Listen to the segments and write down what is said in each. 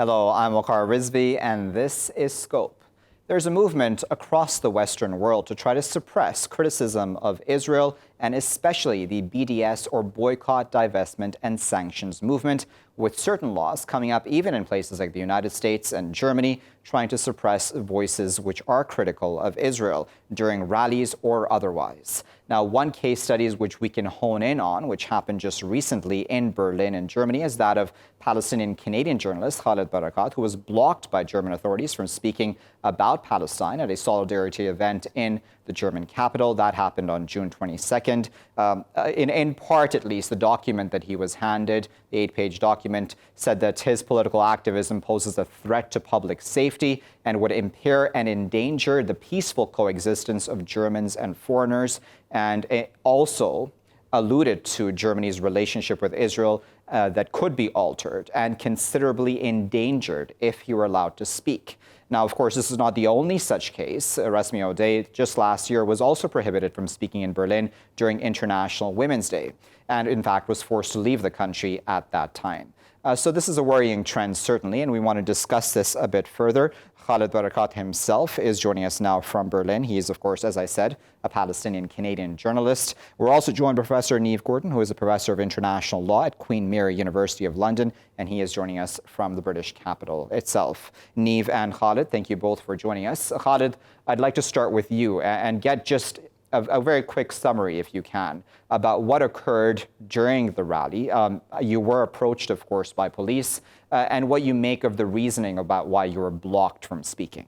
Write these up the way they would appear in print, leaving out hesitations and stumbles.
Hello, I'm Waqar Rizvi, and this is Scope. There's a movement across the Western world to try to suppress criticism of Israel, and especially the BDS or Boycott, Divestment and Sanctions movement, with certain laws coming up even in places like the United States and Germany, trying to suppress voices which are critical of Israel during rallies or otherwise. Now, one case study which we can hone in on, which happened just recently in Berlin in Germany, is that of Palestinian-Canadian journalist Khaled Barakat, who was blocked by German authorities from speaking about Palestine at a solidarity event in the German capital. That happened on June 22nd. In part, at least, the document that he was handed, the 8-page document, said that his political activism poses a threat to public safety and would impair and endanger the peaceful coexistence of Germans and foreigners, and it also alluded to Germany's relationship with Israel that could be altered and considerably endangered if he were allowed to speak. Now, of course, this is not the only such case. Rasmi Odeh, just last year, was also prohibited from speaking in Berlin during International Women's Day, and in fact was forced to leave the country at that time. So this is a worrying trend, certainly, and we want to discuss this a bit further. Khaled Barakat himself is joining us now from Berlin. He is, of course, as I said, a Palestinian-Canadian journalist. We're also joined by Professor Neve, who is a professor of international law at Queen Mary University of London, and he is joining us from the British capital itself. Neve and Khaled, thank you both for joining us. Khaled, I'd like to start with you and get just a very quick summary, if you can, about what occurred during the rally. You were approached, of course, by police, and what you make of the reasoning about why you were blocked from speaking.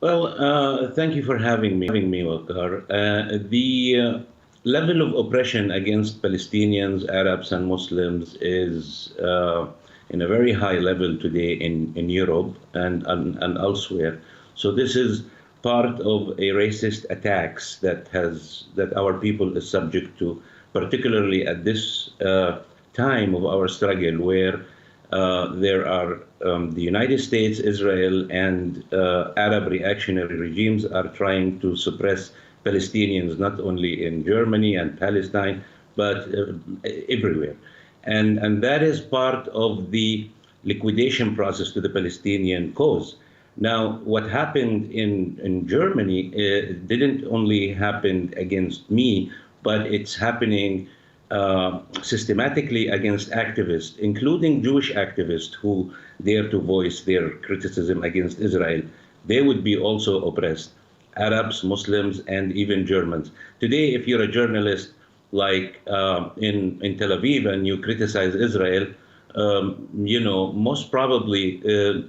Well, thank you for having me, Waqar. The level of oppression against Palestinians, Arabs, and Muslims is in a very high level today in Europe and elsewhere. So this is part of a racist attacks that our people is subject to, particularly at this time of our struggle, where there are the United States, Israel, and Arab reactionary regimes are trying to suppress Palestinians, not only in Germany and Palestine, but everywhere. And that is part of the liquidation process to the Palestinian cause. Now, what happened in Germany didn't only happen against me, but it's happening systematically against activists, including Jewish activists who dare to voice their criticism against Israel. They would be also oppressed, Arabs, Muslims, and even Germans. Today, if you're a journalist like in Tel Aviv and you criticize Israel, most probably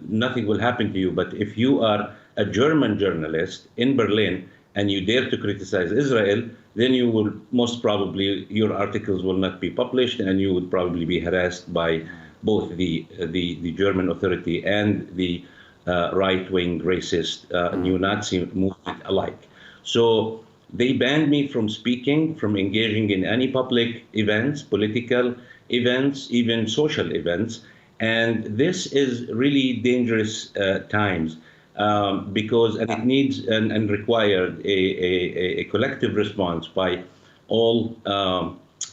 nothing will happen to you. But if you are a German journalist in Berlin and you dare to criticize Israel, then you will most probably, your articles will not be published, and you would probably be harassed by both the German authority and the right-wing racist neo-Nazi movement alike. So they banned me from speaking, from engaging in any public events, political events, even social events. And this is really dangerous times because it needs and required a collective response by all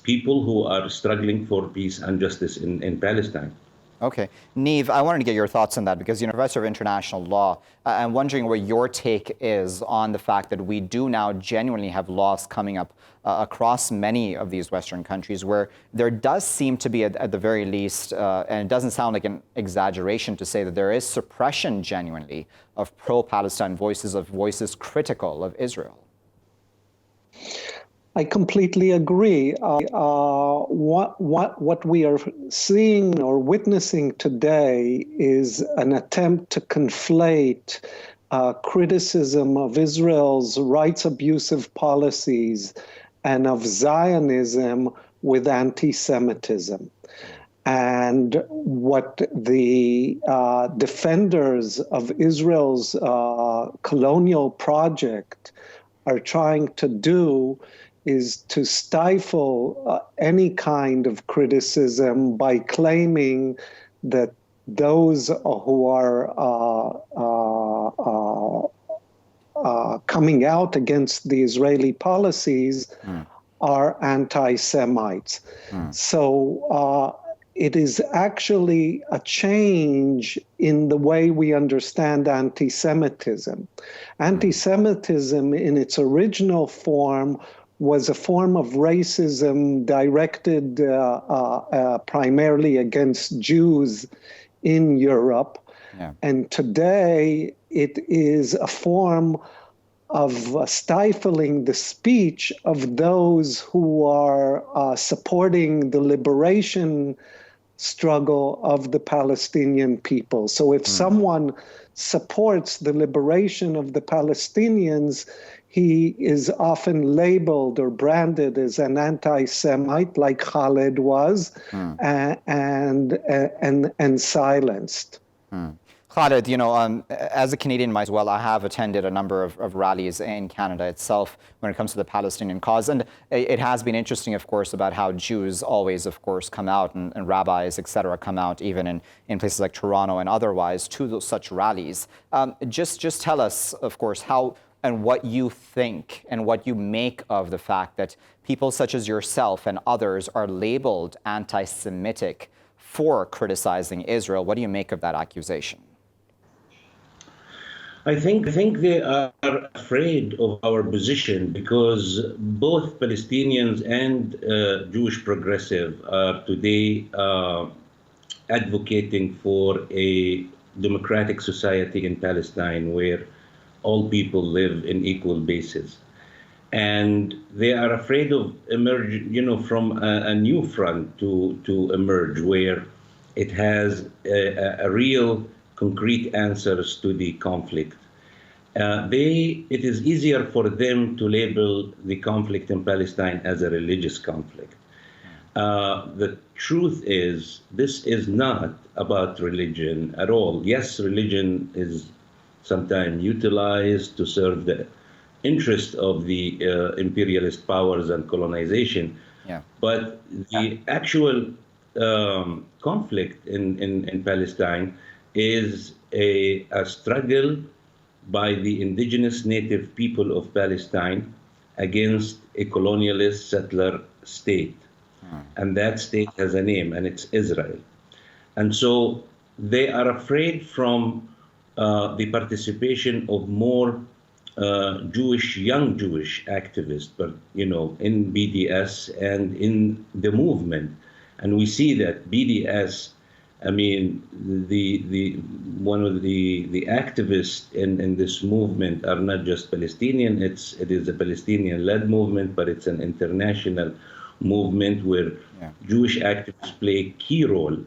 people who are struggling for peace and justice in Palestine. Okay. Neve, I wanted to get your thoughts on that because you're a professor of international law. I'm wondering what your take is on the fact that we do now genuinely have laws coming up across many of these Western countries where there does seem to be, at the very least, and it doesn't sound like an exaggeration to say that there is suppression genuinely of pro-Palestine voices, of voices critical of Israel. I completely agree. What we are seeing or witnessing today is an attempt to conflate criticism of Israel's rights abusive policies and of Zionism with anti-Semitism. And what the defenders of Israel's colonial project are trying to do is to stifle any kind of criticism by claiming that those who are coming out against the Israeli policies are anti-Semites. So it is actually a change in the way we understand anti-Semitism. Anti-Semitism in its original form was a form of racism directed primarily against Jews in Europe. Yeah. And today it is a form of stifling the speech of those who are supporting the liberation struggle of the Palestinian people. So if someone supports the liberation of the Palestinians, he is often labeled or branded as an anti-Semite, like Khaled was, and silenced. Khaled, as a Canadian myself, I have attended a number of rallies in Canada itself when it comes to the Palestinian cause. And it has been interesting, of course, about how Jews always, of course, come out and rabbis, et cetera, come out even in places like Toronto and otherwise to such rallies. Just tell us, of course, how and what you think and what you make of the fact that people such as yourself and others are labeled anti-Semitic for criticizing Israel. What do you make of that accusation? I think they are afraid of our position because both Palestinians and Jewish progressive are today advocating for a democratic society in Palestine where all people live in equal basis. And they are afraid of from a new front to emerge where it has a real concrete answers to the conflict. It is easier for them to label the conflict in Palestine as a religious conflict. The truth is, this is not about religion at all. Yes, religion is sometimes utilized to serve the interest of the imperialist powers and colonization. Yeah. But the actual conflict in Palestine is a struggle by the indigenous native people of Palestine against a colonialist settler state. And that state has a name, and it's Israel. And so they are afraid from the participation of more young Jewish activists, but in BDS and in the movement. And we see that BDS, I mean, one of the activists in this movement are not just Palestinian. It is a Palestinian-led movement, but it's an international movement where Jewish activists play a key role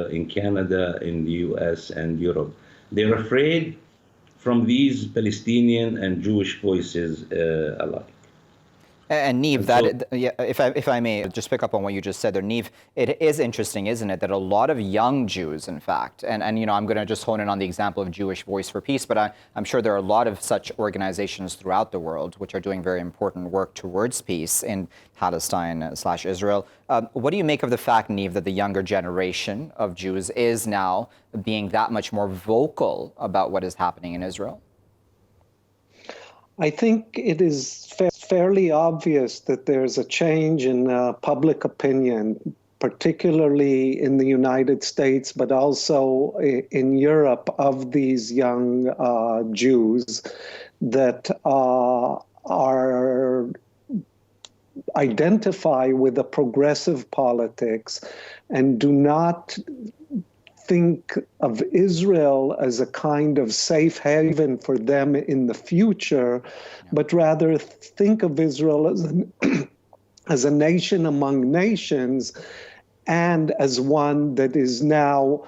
in Canada, in the US, and Europe. They're afraid from these Palestinian and Jewish voices alike. And Neve, if I may just pick up on what you just said there, Neve, it is interesting, isn't it, that a lot of young Jews, in fact, and I'm going to just hone in on the example of Jewish Voice for Peace, but I'm sure there are a lot of such organizations throughout the world which are doing very important work towards peace in Palestine/Israel. What do you make of the fact, Neve, that the younger generation of Jews is now being that much more vocal about what is happening in Israel? I think it is fairly obvious that there's a change in public opinion, particularly in the United States, but also in Europe, of these young Jews that identify with a progressive politics and do not think of Israel as a kind of safe haven for them in the future, but rather think of Israel as a nation among nations and as one that is now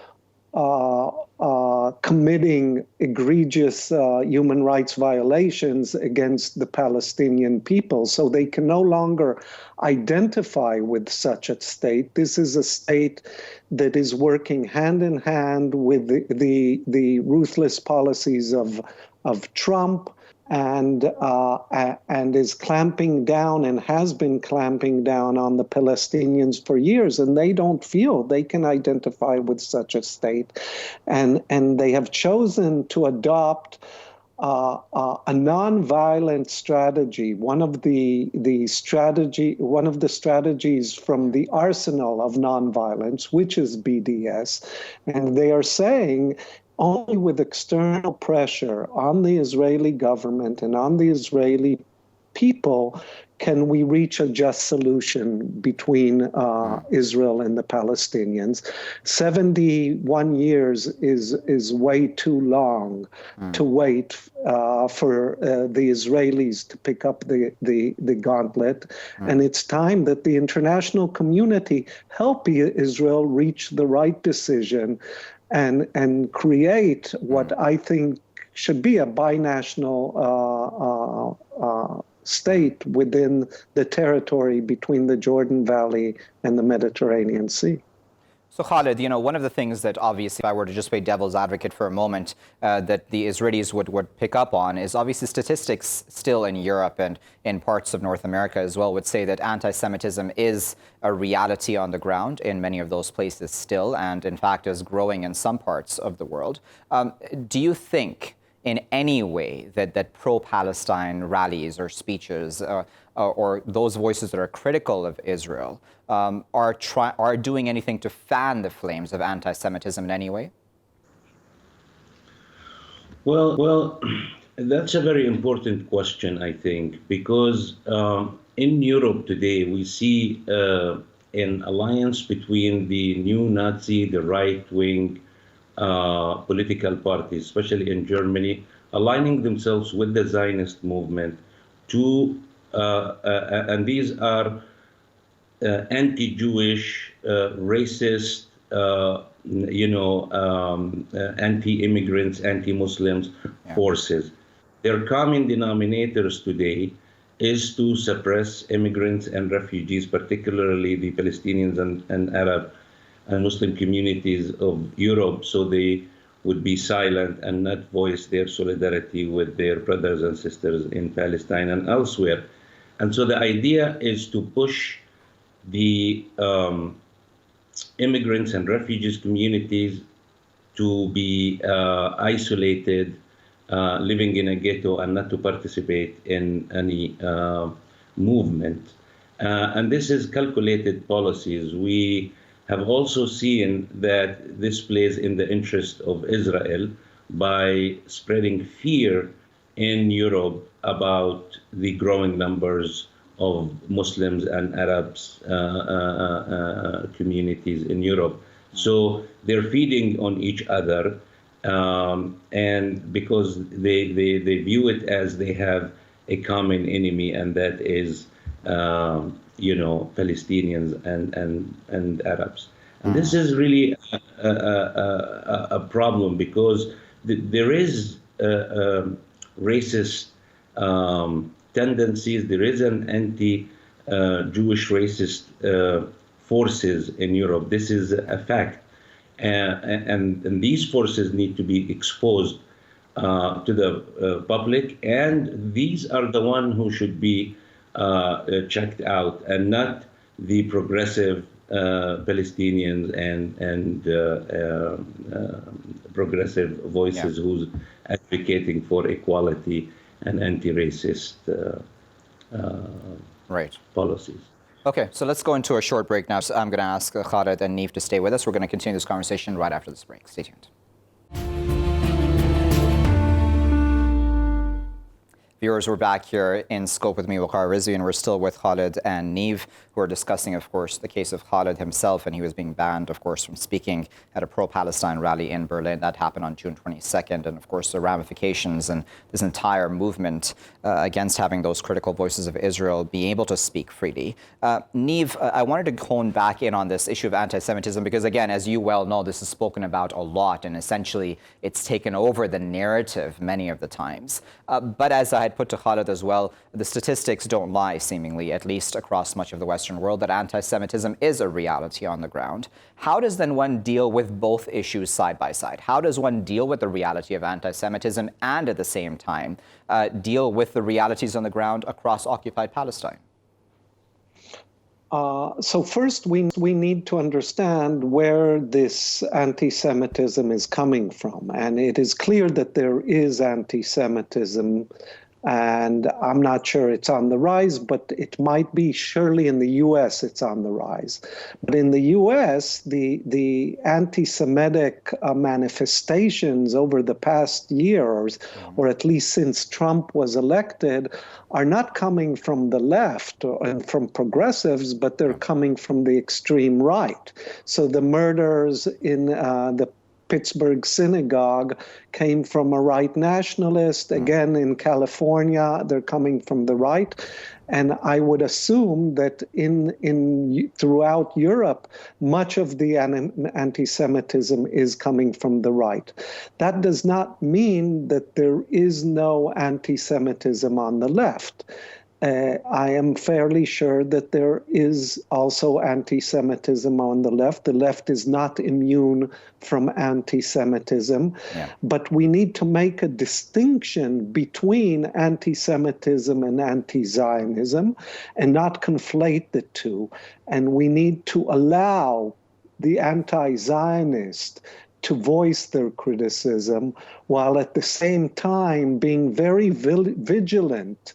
committing egregious human rights violations against the Palestinian people. So they can no longer identify with such a state. This is a state that is working hand in hand with the ruthless policies of Trump and is clamping down and has been clamping down on the Palestinians for years, and they don't feel they can identify with such a state, and they have chosen to adopt a nonviolent strategy, one of the strategies from the arsenal of nonviolence, which is BDS, and they are saying only with external pressure on the Israeli government and on the Israeli people can we reach a just solution between Israel and the Palestinians. 71 years is way too long to wait for the Israelis to pick up the gauntlet. And it's time that the international community help Israel reach the right decision and create what I think should be a binational state within the territory between the Jordan Valley and the Mediterranean Sea. So Khaled, one of the things that obviously, if I were to just play devil's advocate for a moment, that the Israelis would pick up on is obviously statistics still in Europe and in parts of North America as well would say that anti-Semitism is a reality on the ground in many of those places still, and in fact is growing in some parts of the world. Do you think in any way that pro-Palestine rallies or speeches or those voices that are critical of Israel are doing anything to fan the flames of anti-Semitism in any way? Well, that's a very important question, I think, because in Europe today we see an alliance between the neo-Nazi, the right-wing political parties, especially in Germany, aligning themselves with the Zionist movement to, and these are anti-Jewish, racist, anti-immigrants, anti-Muslims forces. Their common denominators today is to suppress immigrants and refugees, particularly the Palestinians and Arab and Muslim communities of Europe, so they would be silent and not voice their solidarity with their brothers and sisters in Palestine and elsewhere. And so the idea is to push the immigrants and refugees communities to be isolated, living in a ghetto, and not to participate in any movement. And this is calculated policies. We have also seen that this plays in the interest of Israel by spreading fear in Europe about the growing numbers of Muslims and Arabs communities in Europe. So they're feeding on each other, and because they view it as they have a common enemy, and that is Palestinians and Arabs. And this is really a problem because there is racist tendencies, there is an anti-Jewish racist forces in Europe. This is a fact. And these forces need to be exposed to the public, and these are the ones who should be checked out, and not the progressive Palestinians and progressive voices who's advocating for equality and anti-racist policies. Okay, so let's go into a short break now. So I'm going to ask Khaled and Neve to stay with us. We're going to continue this conversation right after this break. Stay tuned. Viewers, we're back here in Scope with me, Waqar Rizvi, and we're still with Khaled and Neve, who are discussing, of course, the case of Khaled himself, and he was being banned, of course, from speaking at a pro-Palestine rally in Berlin. That happened on June 22nd, and, of course, the ramifications and this entire movement against having those critical voices of Israel be able to speak freely. Neve, I wanted to hone back in on this issue of anti-Semitism because, again, as you well know, this is spoken about a lot, and essentially it's taken over the narrative many of the times. But as I had put to Khaled as well, the statistics don't lie, seemingly, at least across much of the Western world, that anti-Semitism is a reality on the ground. How does then one deal with both issues side by side? How does one deal with the reality of anti-Semitism and at the same time deal with the realities on the ground across occupied Palestine? So first, we need to understand where this anti-Semitism is coming from. And it is clear that there is anti-Semitism, and I'm not sure it's on the rise, but it might be. Surely in the U.S. it's on the rise. But in the U.S., the anti-Semitic manifestations over the past years, or at least since Trump was elected, are not coming from the left and from progressives, but they're coming from the extreme right. So the murders in the Pittsburgh synagogue came from a right nationalist. Again, in California, they're coming from the right. And I would assume that throughout Europe, much of the anti-Semitism is coming from the right. That does not mean that there is no anti-Semitism on the left. I am fairly sure that there is also anti-Semitism on the left. The left is not immune from anti-Semitism, but we need to make a distinction between anti-Semitism and anti-Zionism and not conflate the two. And we need to allow the anti-Zionist to voice their criticism while at the same time being very vigilant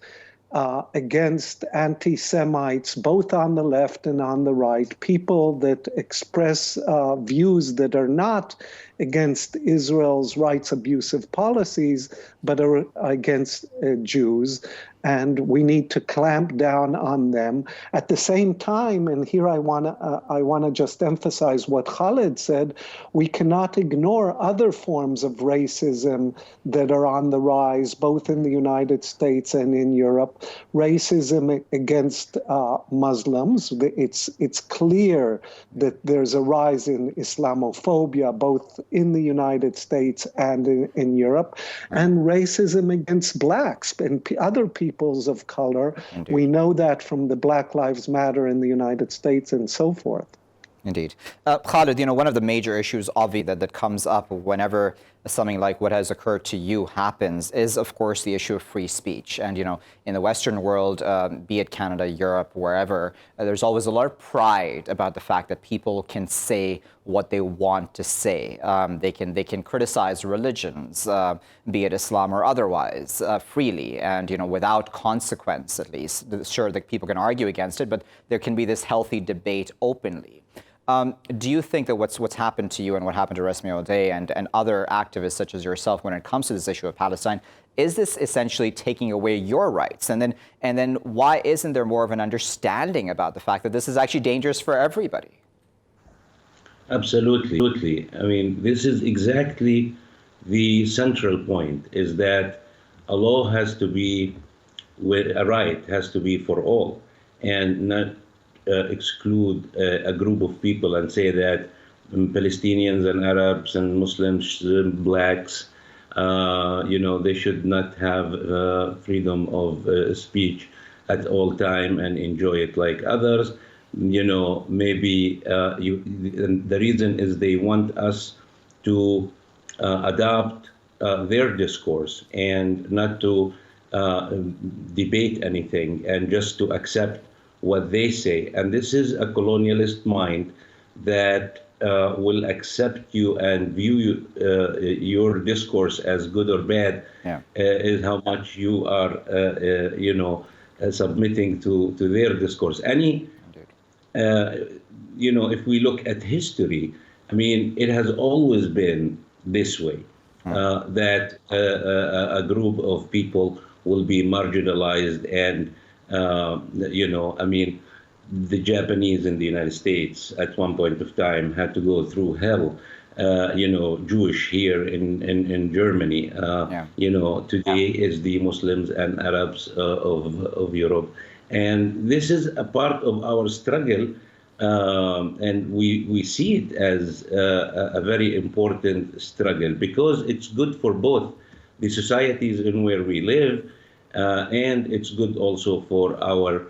against anti-Semites, both on the left and on the right, people that express views that are not against Israel's rights abusive policies, but are against Jews. And we need to clamp down on them. At the same time, and here I want to just emphasize what Khaled said, we cannot ignore other forms of racism that are on the rise, both in the United States and in Europe. Racism against Muslims. It's clear that there's a rise in Islamophobia, both in the United States and in Europe, and racism against blacks and other peoples of color. Indeed. We know that from the Black Lives Matter in the United States and so forth. Indeed. Khaled, one of the major issues, obviously, that comes up whenever something like what has occurred to you happens is, of course, the issue of free speech. And, in the Western world, be it Canada, Europe, wherever, there's always a lot of pride about the fact that people can say what they want to say. They can criticize religions, be it Islam or otherwise, freely and, without consequence, at least. Sure, that people can argue against it, but there can be this healthy debate openly. Do you think that what's happened to you and what happened to Resmi Odeh and other activists such as yourself when it comes to this issue of Palestine, is this essentially taking away your rights? And then why isn't there more of an understanding about the fact that this is actually dangerous for everybody? Absolutely. I mean, this is exactly the central point, is that a law has to be, a right has to be for all, and not exclude a group of people and say that Palestinians and Arabs and Muslims, blacks, they should not have freedom of speech at all time and enjoy it like others. Maybe the reason is they want us to adopt their discourse and not to debate anything and just to accept what they say. And this is a colonialist mind that will accept you and view your discourse as good or bad, is how much you are, submitting to their discourse. If we look at history, I mean, it has always been this way, that a group of people will be marginalized and the Japanese in the United States at one point of time had to go through hell. Jewish here in Germany. Today is the Muslims and Arabs of Europe, and this is a part of our struggle, and we see it as a very important struggle because it's good for both the societies in where we live. And it's good also for our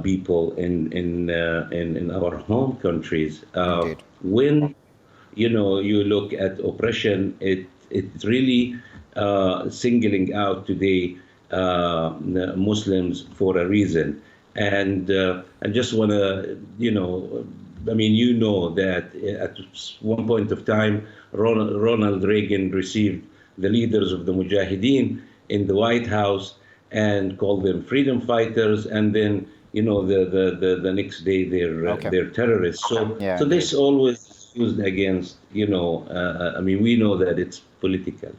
people in our home countries. When you look at oppression, it's really singling out today Muslims for a reason. And I just want to, that at one point of time, Ronald Reagan received the leaders of the Mujahideen in the White House and called them freedom fighters, and then the next day they're terrorists. So this always is used against we know that it's political.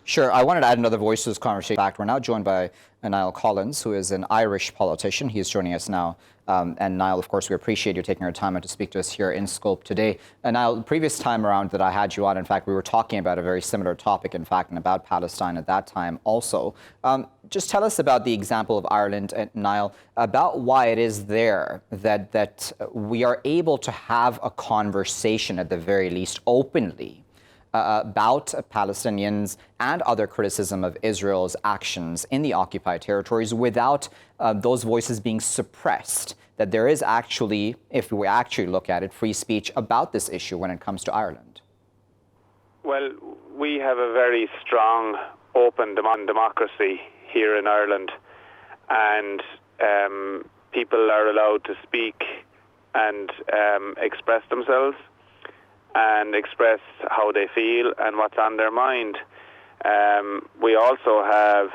Sure. I wanted to add another voice to this conversation. In fact, we're now joined by Niall Collins, who is an Irish politician. He's joining us now. And Niall, of course, we appreciate you taking your time out to speak to us here in Scope today. Niall, the previous time around that I had you on, in fact, we were talking about a very similar topic, in fact, and about Palestine at that time also. Just tell us about the example of Ireland, Niall, about why it is there that we are able to have a conversation, at the very least, openly, about Palestinians and other criticism of Israel's actions in the occupied territories without those voices being suppressed, that there is actually, if we actually look at it, free speech about this issue when it comes to Ireland? Well, we have a very strong, open democracy here in Ireland, and people are allowed to speak and express themselves and express how they feel and what's on their mind. We also have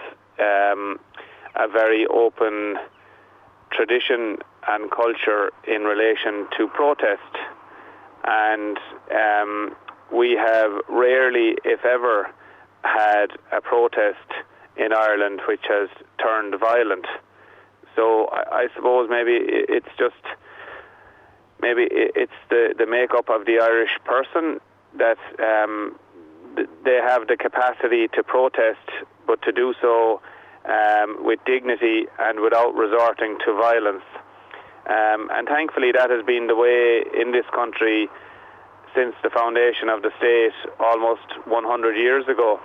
a very open tradition and culture in relation to protest. And we have rarely, if ever, had a protest in Ireland which has turned violent. So I suppose maybe it's the makeup of the Irish person that they have the capacity to protest, but to do so with dignity and without resorting to violence. And thankfully that has been the way in this country since the foundation of the state almost 100 years ago.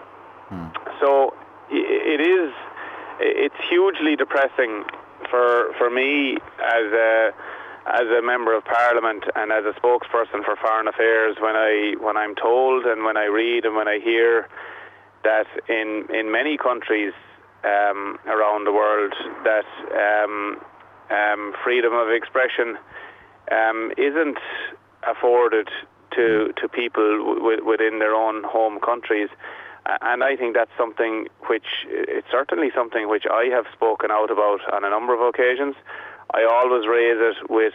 So it's hugely depressing for me as a member of Parliament and as a spokesperson for foreign affairs when I'm told and when I read and when I hear that in many countries around the world that freedom of expression isn't afforded to people within their own home countries. And I think that's something it's certainly something which I have spoken out about on a number of occasions. I always raise it with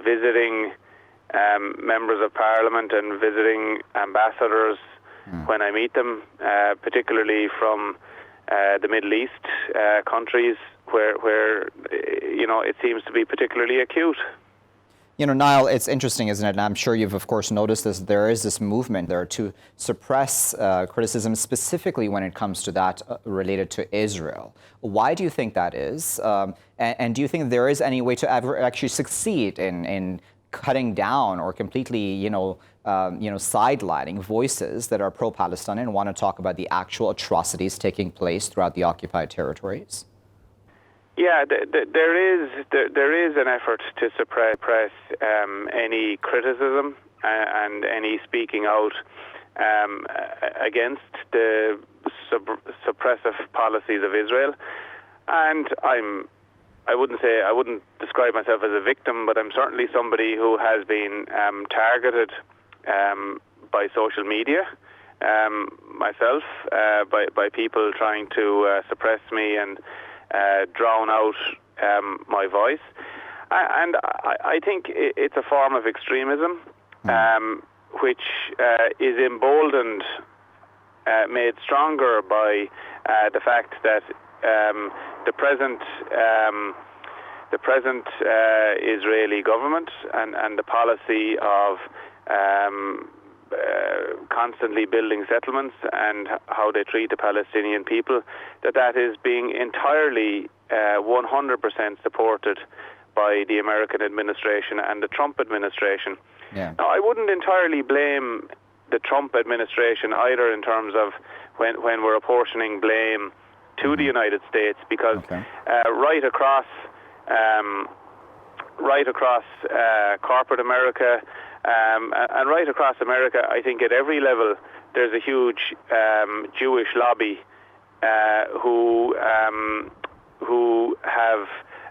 visiting members of Parliament and visiting ambassadors when I meet them, particularly from the Middle East countries where it seems to be particularly acute. Niall, it's interesting, isn't it? And I'm sure you've, of course, noticed this. There is this movement there to suppress criticism, specifically when it comes to that related to Israel. Why do you think that is? And do you think there is any way to ever actually succeed in cutting down or completely, sidelining voices that are pro-Palestine and want to talk about the actual atrocities taking place throughout the occupied territories? Yeah, there is an effort to suppress any criticism and any speaking out against the suppressive policies of Israel. And I wouldn't describe myself as a victim, but I'm certainly somebody who has been targeted by social media myself, by people trying to suppress me and drown out my voice. And I think it's a form of extremism which is emboldened, made stronger by the fact that the present Israeli government and the policy of constantly building settlements and how they treat the Palestinian people, that is being entirely 100% supported by the American administration and the Trump administration. Yeah. Now, I wouldn't entirely blame the Trump administration either in terms of when we're apportioning blame to the United States, because right across corporate America and right across America, I think at every level there's a huge Jewish lobby who have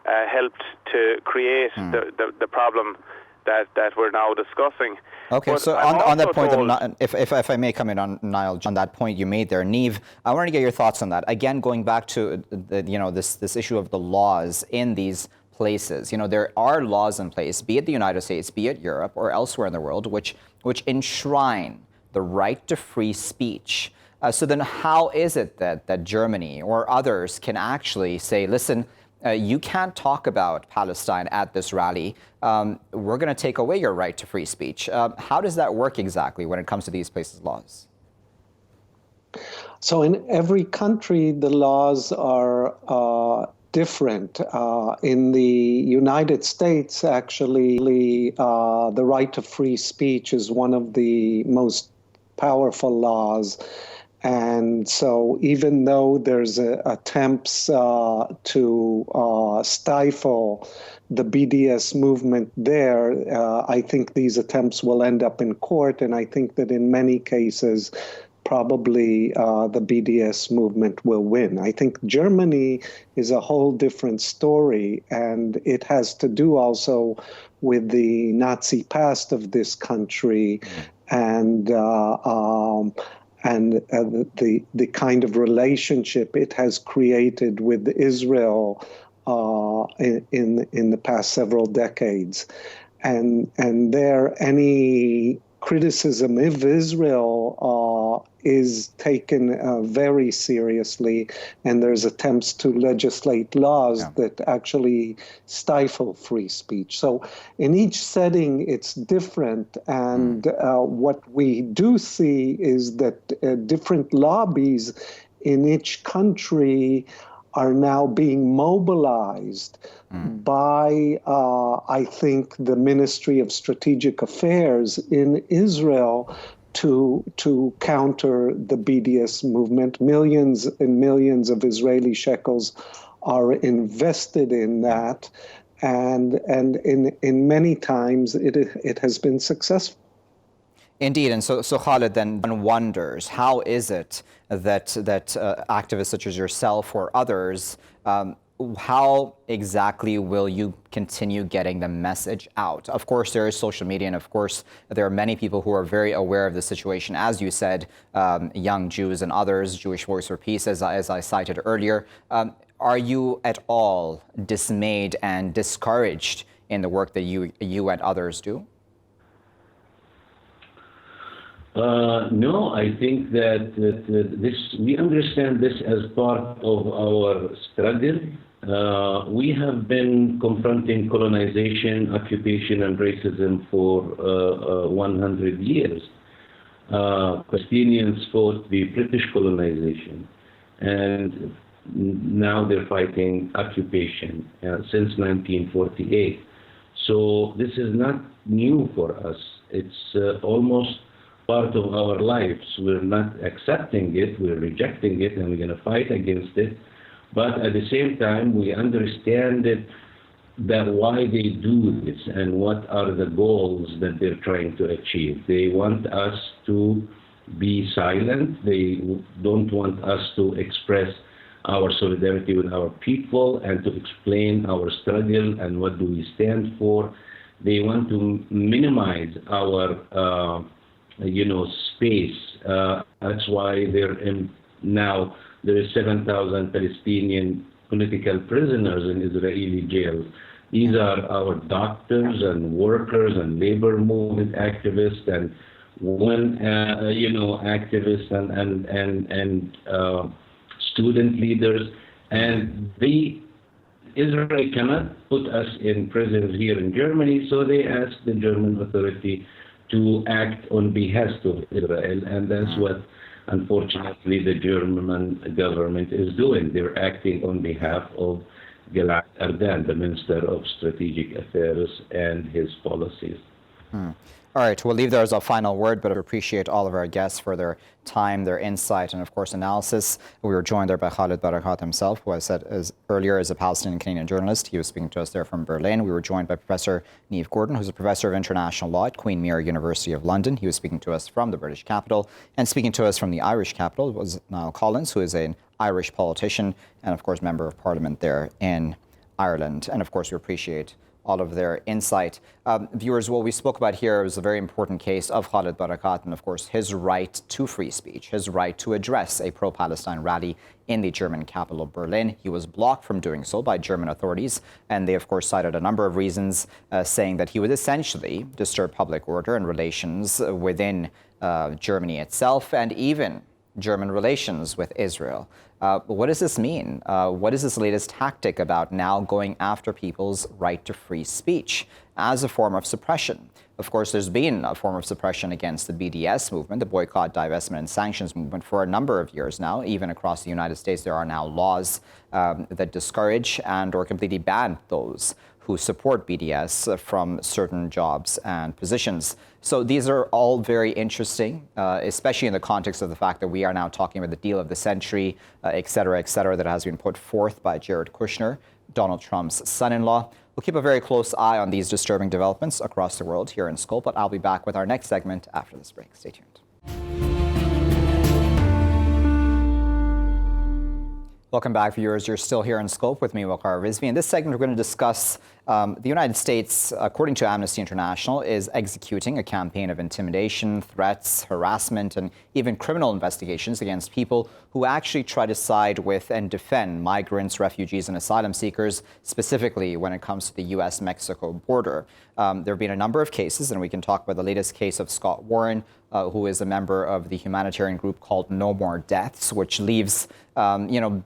helped to create the problem that we're now discussing. Okay, but so on that point, if I may come in on Niall, on that point you made there, Neve, I wanted to get your thoughts on that. Again, going back to this issue of the laws in these places. There are laws in place, be it the United States, be it Europe, or elsewhere in the world, which enshrine the right to free speech. So then how is it that Germany or others can actually say, listen, you can't talk about Palestine at this rally. We're going to take away your right to free speech. How does that work exactly when it comes to these places' laws? So in every country, the laws are different. In the United States, actually, the right to free speech is one of the most powerful laws. And so even though there's attempts to stifle the BDS movement there, I think these attempts will end up in court. And I think that in many cases, probably the BDS movement will win. I think Germany is a whole different story, and it has to do also with the Nazi past of this country and the kind of relationship it has created with Israel in the past several decades. And there, any criticism of Israel is taken very seriously, and there's attempts to legislate laws that actually stifle free speech. So in each setting, it's different, and what we do see is that different lobbies in each country are now being mobilized by, I think, the Ministry of Strategic Affairs in Israel to counter the BDS movement. Millions and millions of Israeli shekels are invested in that, and in many times it has been successful. Indeed, and so Khaled then wonders, how is it that activists such as yourself or others, how exactly will you continue getting the message out? Of course, there is social media, and of course, there are many people who are very aware of the situation. As you said, young Jews and others, Jewish Voice for Peace, as I cited earlier. Are you at all dismayed and discouraged in the work that you and others do? No, I think that we understand this as part of our struggle. We have been confronting colonization, occupation, and racism for 100 years. Palestinians fought the British colonization, and now they're fighting occupation since 1948. So this is not new for us. It's almost part of our lives. We're not accepting it, we're rejecting it, and we're going to fight against it. But at the same time, we understand that why they do this and what are the goals that they're trying to achieve. They want us to be silent. They don't want us to express our solidarity with our people and to explain our struggle and what do we stand for. They want to minimize our space. That's why now there is 7,000 Palestinian political prisoners in Israeli jails. These are our doctors and workers and labor movement activists and women, activists and student leaders. And Israel cannot put us in prisons here in Germany, so they asked the German authority to act on behalf of Israel, and that's what, unfortunately, the German government is doing. They're acting on behalf of Gilad Erdan, the Minister of Strategic Affairs, and his policies. All right, we'll leave there as a final word, but I appreciate all of our guests for their time, their insight, and of course analysis. We were joined there by Khaled Barakat himself, who I said earlier is a Palestinian Canadian journalist. He was speaking to us there from Berlin. We were joined by Professor Neve Gordon, who's a professor of international law at Queen Mary University of London. He was speaking to us from the British capital, and speaking to us from the Irish capital was Niall, who is an Irish politician and of course member of parliament there in Ireland. And of course, we appreciate all of their insight. Viewers, what we spoke about here was a very important case of Khaled Barakat and, of course, his right to free speech, his right to address a pro-Palestine rally in the German capital of Berlin. He was blocked from doing so by German authorities, and they, of course, cited a number of reasons, saying that he would essentially disturb public order and relations within Germany itself and even German relations with Israel. What does this mean? What is this latest tactic about now going after people's right to free speech as a form of suppression? Of course, there's been a form of suppression against the BDS movement, the boycott, divestment, and sanctions movement, for a number of years now. Even across the United States, there are now laws that discourage and or completely ban those who support BDS from certain jobs and positions. So these are all very interesting, especially in the context of the fact that we are now talking about the deal of the century, et cetera, that has been put forth by Jared Kushner, Donald Trump's son-in-law. We'll keep a very close eye on these disturbing developments across the world here in Scope, but I'll be back with our next segment after this break. Stay tuned. Welcome back, viewers. You're still here in Scope with me, Waqar Rizvi. In this segment, we're going to discuss the United States, according to Amnesty International, is executing a campaign of intimidation, threats, harassment, and even criminal investigations against people who actually try to side with and defend migrants, refugees, and asylum seekers, specifically when it comes to the U.S.-Mexico border. There have been a number of cases, and we can talk about the latest case of Scott Warren, who is a member of the humanitarian group called No More Deaths, which leaves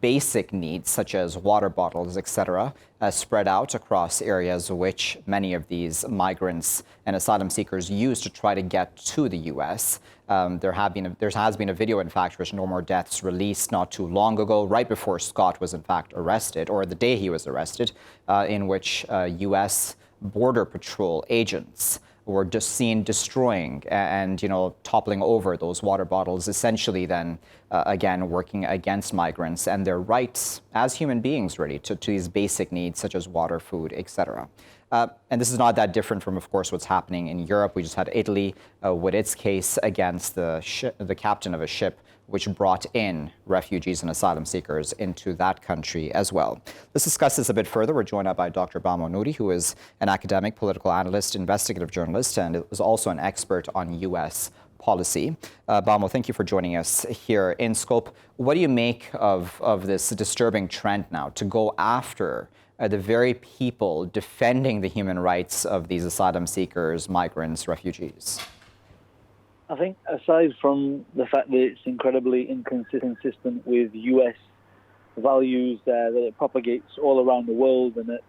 basic needs such as water bottles, etc., spread out across areas which many of these migrants and asylum seekers use to try to get to the U.S. There has been a video, in fact, which No More Deaths released not too long ago, right before Scott was in fact arrested, or the day he was arrested, in which U.S. Border Patrol agents were just seen destroying and toppling over those water bottles, essentially then again working against migrants and their rights as human beings, really, to these basic needs such as water, food, etc. And this is not that different from, of course, what's happening in Europe. We just had Italy with its case against the captain of a ship which brought in refugees and asylum seekers into that country as well. Let's discuss this a bit further. We're joined up by Dr. Bamo Nouri, who is an academic, political analyst, investigative journalist, and is also an expert on U.S. policy. Bamo, thank you for joining us here in Scope. What do you make of this disturbing trend now to go after the very people defending the human rights of these asylum seekers, migrants, refugees? I think aside from the fact that it's incredibly inconsistent with U.S. values that it propagates all around the world and that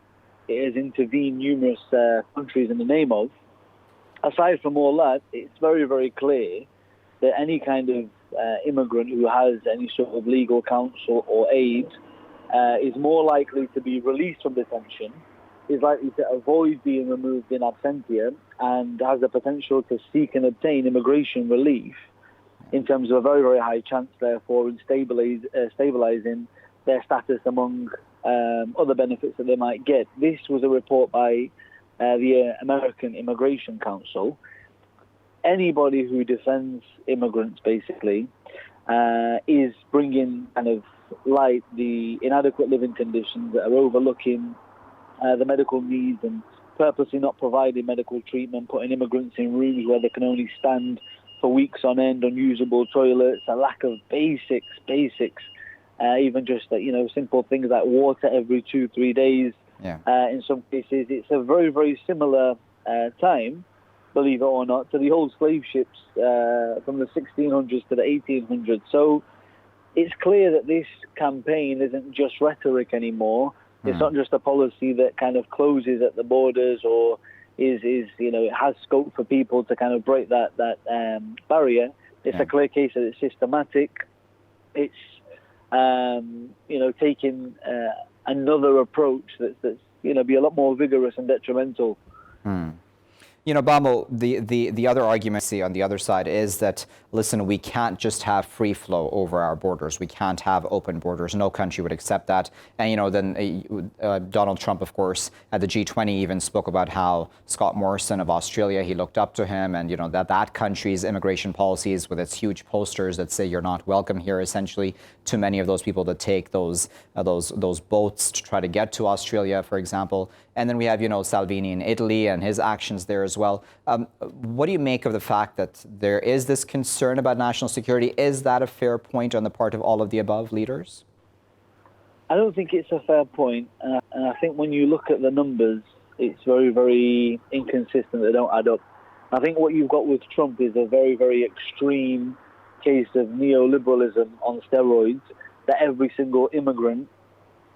it has intervened numerous countries in the name of, aside from all that, it's very, very clear that any kind of immigrant who has any sort of legal counsel or aid is more likely to be released from detention, is likely to avoid being removed in absentia, and has the potential to seek and obtain immigration relief in terms of a very, very high chance, therefore, in stabilizing their status among other benefits that they might get. This was a report by the American Immigration Council. Anybody who defends immigrants, basically, is bringing kind of light the inadequate living conditions that are overlooking the medical needs and purposely not providing medical treatment, putting immigrants in rooms where they can only stand for weeks on end, unusable toilets, a lack of basics, even just simple things like water every 2-3 days. Yeah. In some cases, it's a very, very similar time, believe it or not, to the old slave ships from the 1600s to the 1800s. So it's clear that this campaign isn't just rhetoric anymore. It's not just a policy that kind of closes at the borders or it has scope for people to kind of break that barrier. It's a clear case that it's systematic. It's taking another approach that's be a lot more vigorous and detrimental. You know, Bamo, the other argument I see on the other side is that, listen, we can't just have free flow over our borders. We can't have open borders. No country would accept that. And, you know, then Donald Trump, of course, at the G20 even spoke about how Scott Morrison of Australia, he looked up to him, and, you know, that country's immigration policies with its huge posters that say you're not welcome here, essentially, to many of those people that take those boats to try to get to Australia, for example. And then we have, you know, Salvini in Italy and his actions there as well. What do you make of the fact that there is this concern about national security? Is that a fair point on the part of all of the above leaders? I don't think it's a fair point. And I think when you look at the numbers, it's very, very inconsistent. They don't add up. I think what you've got with Trump is a very, very extreme case of neoliberalism on steroids, that every single immigrant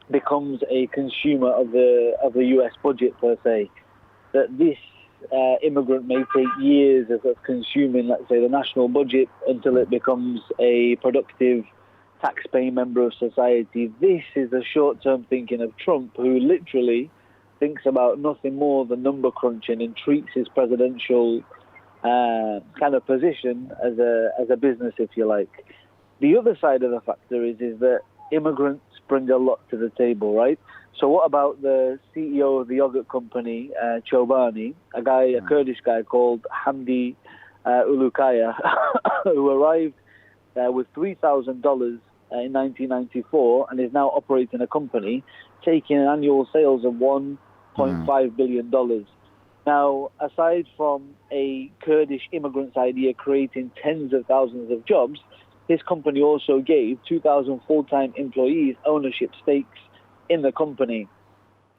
becomes a consumer of the US budget per se. That this immigrant may take years of consuming, let's say, the national budget until it becomes a productive tax-paying member of society. This is the short-term thinking of Trump, who literally thinks about nothing more than number crunching and treats his presidential kind of position as a business, if you like. The other side of the factor is that immigrants bring a lot to the table, right? So what about the CEO of the yogurt company, Chobani, a Kurdish guy called Hamdi Ulukaya, who arrived with $3,000 in 1994 and is now operating a company taking an annual sales of $1.5 billion. Now, aside from a Kurdish immigrants idea creating tens of thousands of jobs, his company also gave 2,000 full-time employees ownership stakes in the company.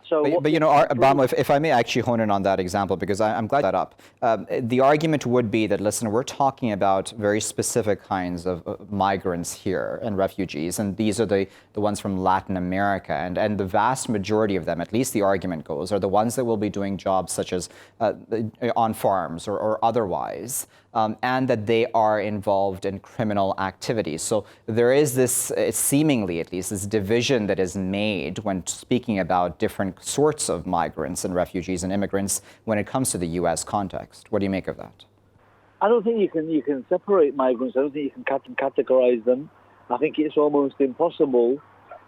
So, but you know, Bamo, if I may actually hone in on that example, because I'm glad that up. The argument would be that, listen, we're talking about very specific kinds of migrants here and refugees, and these are the ones from Latin America, and the vast majority of them, at least the argument goes, are the ones that will be doing jobs such as on farms or otherwise, and that they are involved in criminal activities. So there is this, seemingly at least, this division that is made when speaking about different sorts of migrants and refugees and immigrants when it comes to the U.S. context. What do you make of that? I don't think you can separate migrants. I don't think you can categorize them. I think it's almost impossible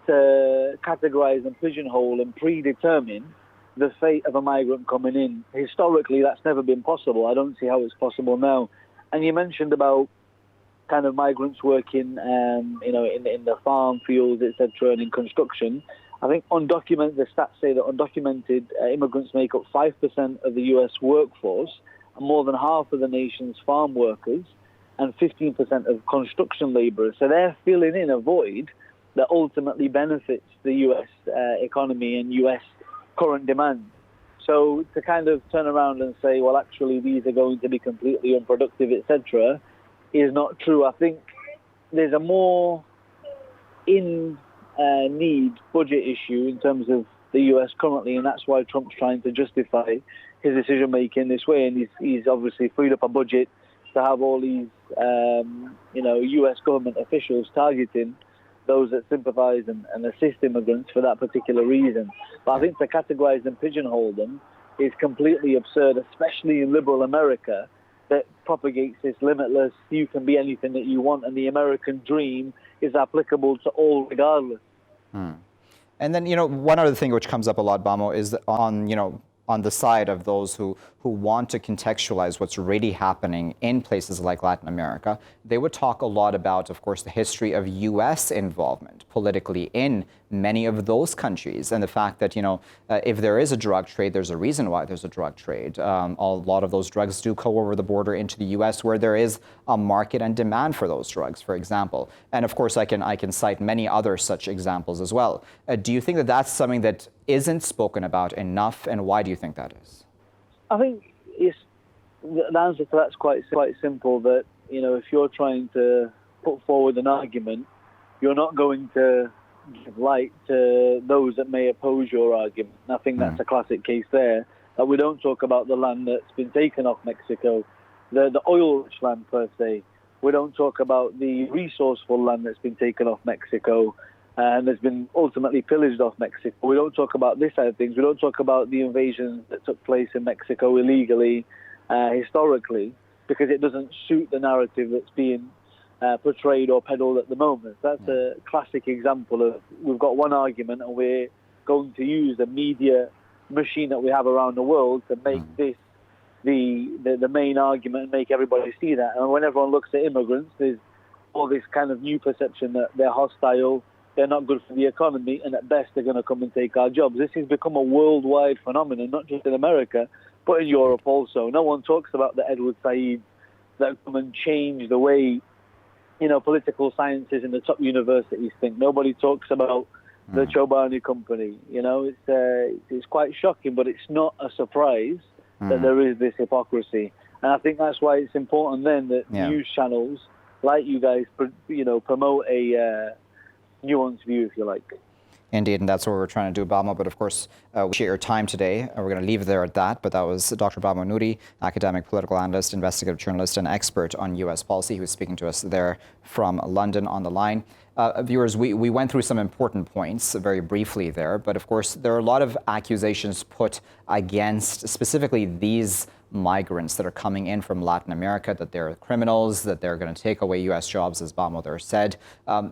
to categorize and pigeonhole and predetermine the fate of a migrant coming in. Historically, that's never been possible. I don't see how it's possible now. And you mentioned about kind of migrants working, in the farm fields, etc., and in construction. I think the stats say that undocumented immigrants make up 5% of the U.S. workforce, and more than half of the nation's farm workers, and 15% of construction laborers. So they're filling in a void that ultimately benefits the U.S. Economy and U.S. current demand. So to kind of turn around and say, well, actually, these are going to be completely unproductive, etc., is not true. I think there's a more need budget issue in terms of the US currently, and that's why Trump's trying to justify his decision making this way. And he's obviously freed up a budget to have all these, US government officials targeting those that sympathize and assist immigrants for that particular reason. But I think to categorize and pigeonhole them is completely absurd, especially in liberal America, that propagates this limitless, you can be anything that you want, and the American dream is applicable to all regardless. And then, one other thing which comes up a lot, Bamo, is on the side of those who want to contextualize what's really happening in places like Latin America. They would talk a lot about, of course, the history of U.S. involvement politically in many of those countries, and the fact that, if there is a drug trade, there's a reason why there's a drug trade. A lot of those drugs do go over the border into the U.S., where there is a market and demand for those drugs, for example. And of course, I can cite many other such examples as well. Do you think that that's something that isn't spoken about enough, and why do you think that is? I think the answer to that's quite simple. That if you're trying to put forward an argument, you're not going to give light to those that may oppose your argument. And I think that's a classic case there. That we don't talk about the land that's been taken off Mexico, the oil-rich land per se. We don't talk about the resourceful land that's been taken off Mexico and has been ultimately pillaged off Mexico. We don't talk about this side of things. We don't talk about the invasions that took place in Mexico illegally historically, because it doesn't suit the narrative that's being portrayed or peddled at the moment. That's a classic example of we've got one argument and we're going to use the media machine that we have around the world to make this the main argument and make everybody see that. And when everyone looks at immigrants, there's all this kind of new perception that they're hostile, they're not good for the economy, and at best they're going to come and take our jobs. This has become a worldwide phenomenon, not just in America, but in Europe also. No one talks about the Edward Said that come and change the way, political sciences in the top universities think. Nobody talks about the Chobani company. It's quite shocking, but it's not a surprise that there is this hypocrisy. And I think that's why it's important then that news channels like you guys, promote a nuanced view, if you like. Indeed, and that's what we're trying to do, Bamo. But of course, we appreciate your time today. We're going to leave it there at that. But that was Dr. Bamo Nouri, academic, political analyst, investigative journalist, and expert on U.S. policy, who was speaking to us there from London on the line. Viewers, we went through some important points very briefly there. But of course, there are a lot of accusations put against specifically these migrants that are coming in from Latin America, that they're criminals, that they're going to take away U.S. jobs, as Bamo there said.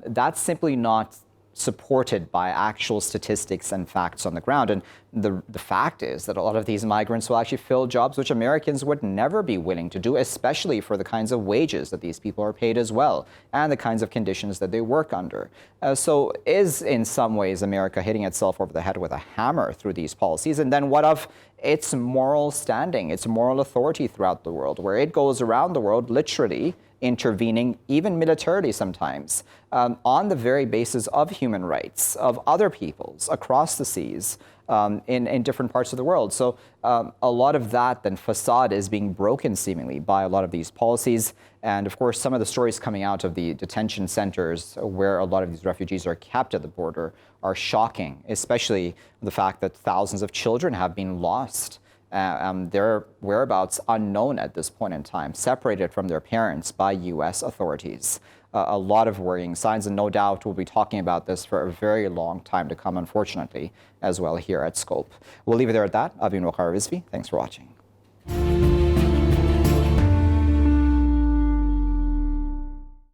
That's simply not supported by actual statistics and facts on the ground. And the fact is that a lot of these migrants will actually fill jobs which Americans would never be willing to do, especially for the kinds of wages that these people are paid as well, and the kinds of conditions that they work under. So is, in some ways, America hitting itself over the head with a hammer through these policies? And then what of its moral standing, its moral authority throughout the world, where it goes around the world literally intervening, even militarily sometimes, on the very basis of human rights of other peoples across the seas in different parts of the world. So a lot of that then facade is being broken seemingly by a lot of these policies. And of course, some of the stories coming out of the detention centers where a lot of these refugees are kept at the border are shocking, especially the fact that thousands of children have been lost. Their whereabouts unknown at this point in time, separated from their parents by U.S. authorities. A lot of worrying signs, and no doubt we'll be talking about this for a very long time to come, unfortunately, as well here at Scope. We'll leave it there at that. I've been Waqar Rizvi. Thanks for watching.